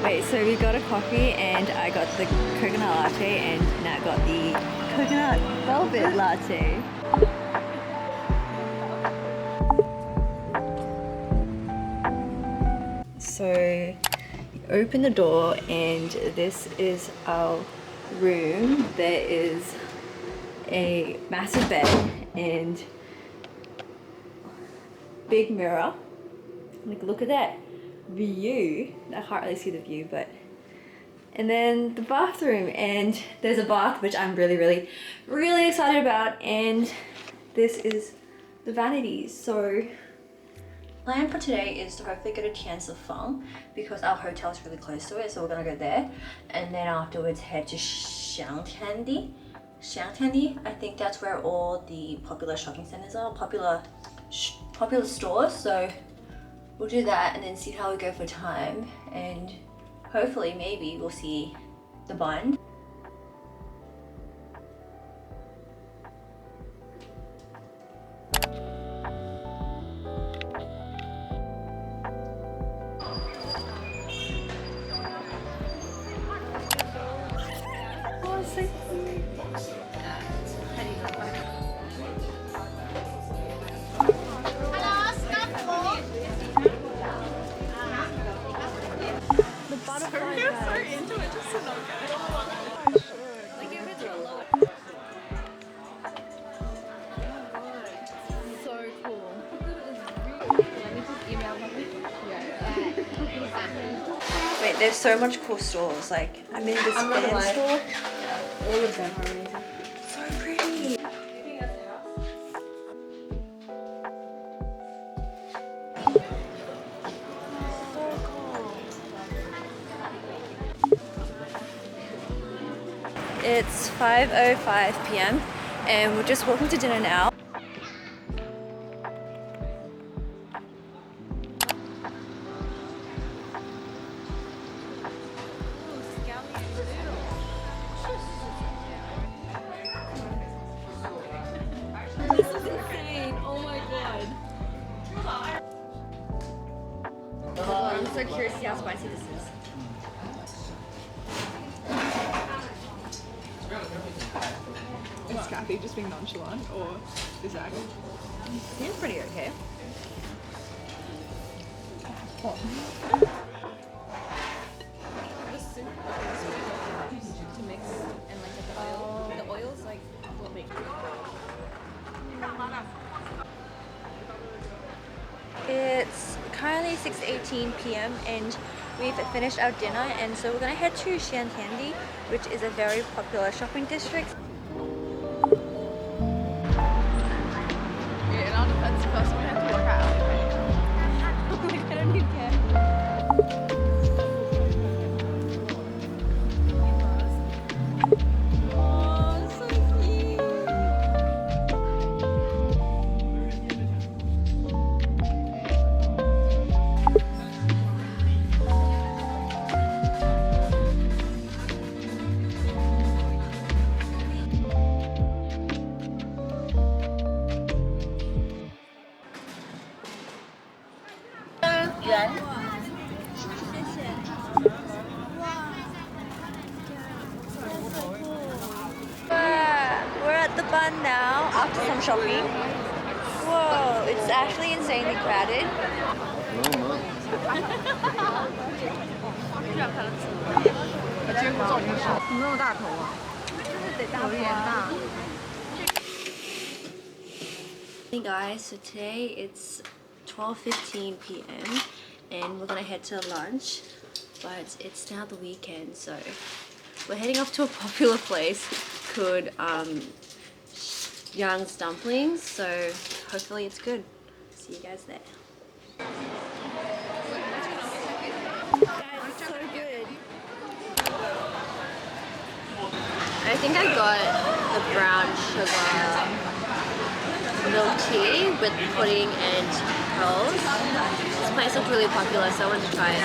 Wait, so we got a coffee and I got the coconut latte and Nat got the coconut velvet latte. So you open the door and this is our room. There is a massive bed and big mirror. Like, look at that view. I can't really see the view, but and then the bathroom, and there's a bath which I'm really excited about, and this is the vanities. So plan for today is to hopefully go to Tianzifang because our hotel is really close to it, so we're gonna go there, and then afterwards head to Shanghaivlog. I think that's where all the popular shopping centers are, popular stores. So we'll do that and then see how we go for time, and hopefully maybe we'll see the bund. Oh, so cute. Wait, there's so much cool stores. Like, I'm in this fan store. All of them are amazing. So pretty. So cool. It's 5:05 p.m. and we're just walking to dinner now. This is insane. Oh my god. Oh, I'm so curious to see how spicy this is. Is Kathy just being nonchalant, or is that Seems pretty okay. hot? The soup to mix and like the oil. The oil's like what makes it. It's currently 6:18 p.m. and we've finished our dinner, and so we're gonna head to Xintiandi, which is a very popular shopping district. Yeah, in our defense, first we had to work out alleyway. I don't even care. Oh, so cute. We're at the bund now after some shopping. Whoa, it's actually insanely crowded. Hey guys, so today it's 12:15 p.m. and we're gonna head to lunch, but it's now the weekend, so we're heading off to a popular place called Young's Dumplings, so hopefully it's good. See you guys there. I got the brown sugar milk tea with pudding and pearls. This place looked really popular, so I wanted to try it.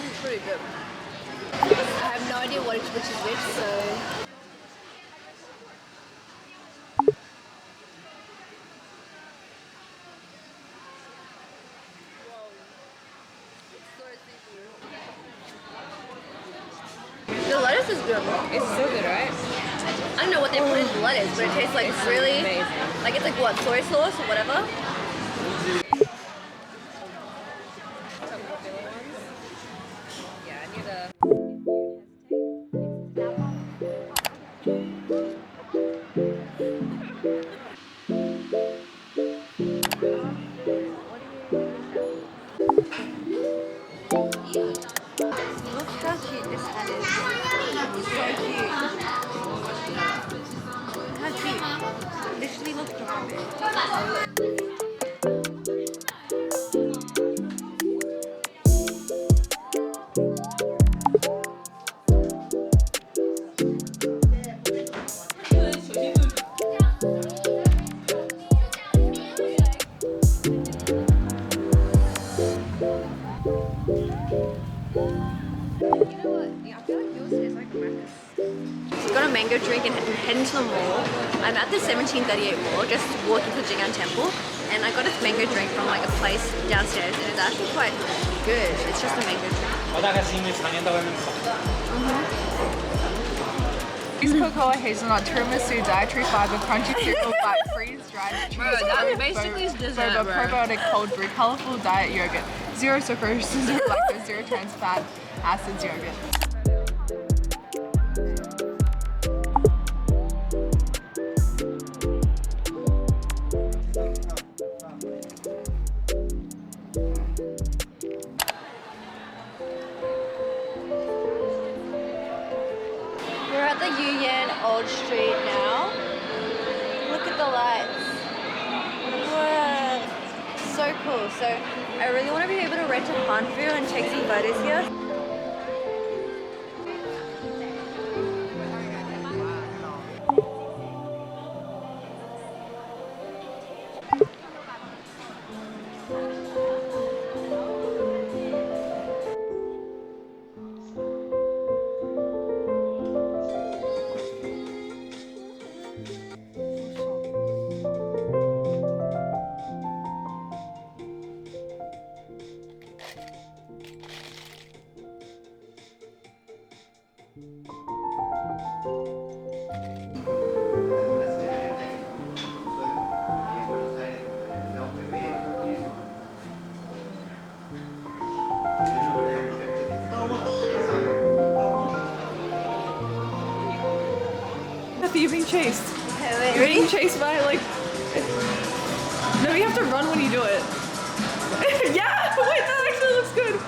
It's pretty good. I have no idea which is which, so. The lettuce is good. It's so good, right? I don't know what they put in the lettuce, but it tastes like really, amazing. like it's like what, soy sauce or whatever? Some popular ones. Yeah, I need a... Look how cute this hat is. It's so cute. How cute. Literally looks adorable. Got a mango drink and heading to the mall. I'm at the 1738 mall, just walking to the Jing'an temple, and I got a mango drink from like a place downstairs, and it's actually quite good. It's just a mango drink. Cocoa hazelnut tiramisu dietary fiber crunchy cereal bite freeze dried cheese. Bro, that basically is dessert, boba bro. probiotic cold brew colorful diet yogurt, zero sucrose, zero lactose, zero trans fat acids yogurt. We're at the Yuyuan Old Street now. Look at the lights. Whoa. So cool. So I really want to be able to rent a hanfu and take some photos here. You're being chased. Okay, wait. You're being chased by like... No, you have to run when you do it. Yeah! Wait, that actually looks good.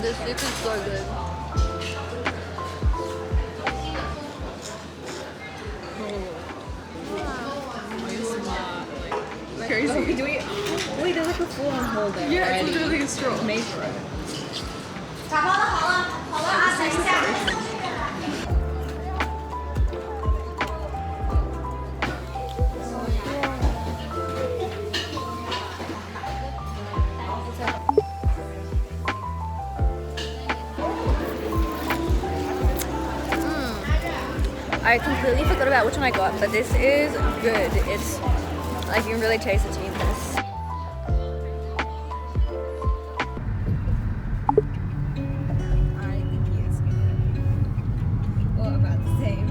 The soup is so good. Crazy. Wait, there's like a full on hole there. Yeah, already. it's literally a straw. Made for it. 打包的好了，好了啊，等一下。 I completely forgot about which one I got, but this is good. It's like you can really taste the tea in this. I think he is good. Well, about the same.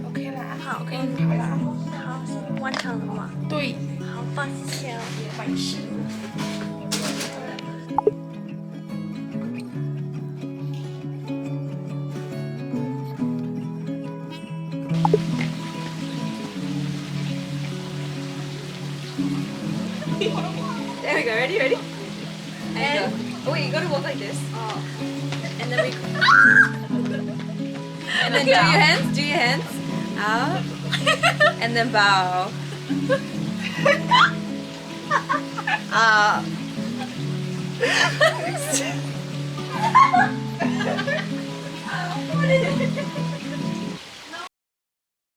OK 啦，好，OK，好啦，好，完成了吗？对，好吧，谢谢。没事。 There we go. Ready? Ready? And oh wait, you gotta walk like this. Oh. And then we. And then do your hands. Do your hands. Out. And then bow. What is it?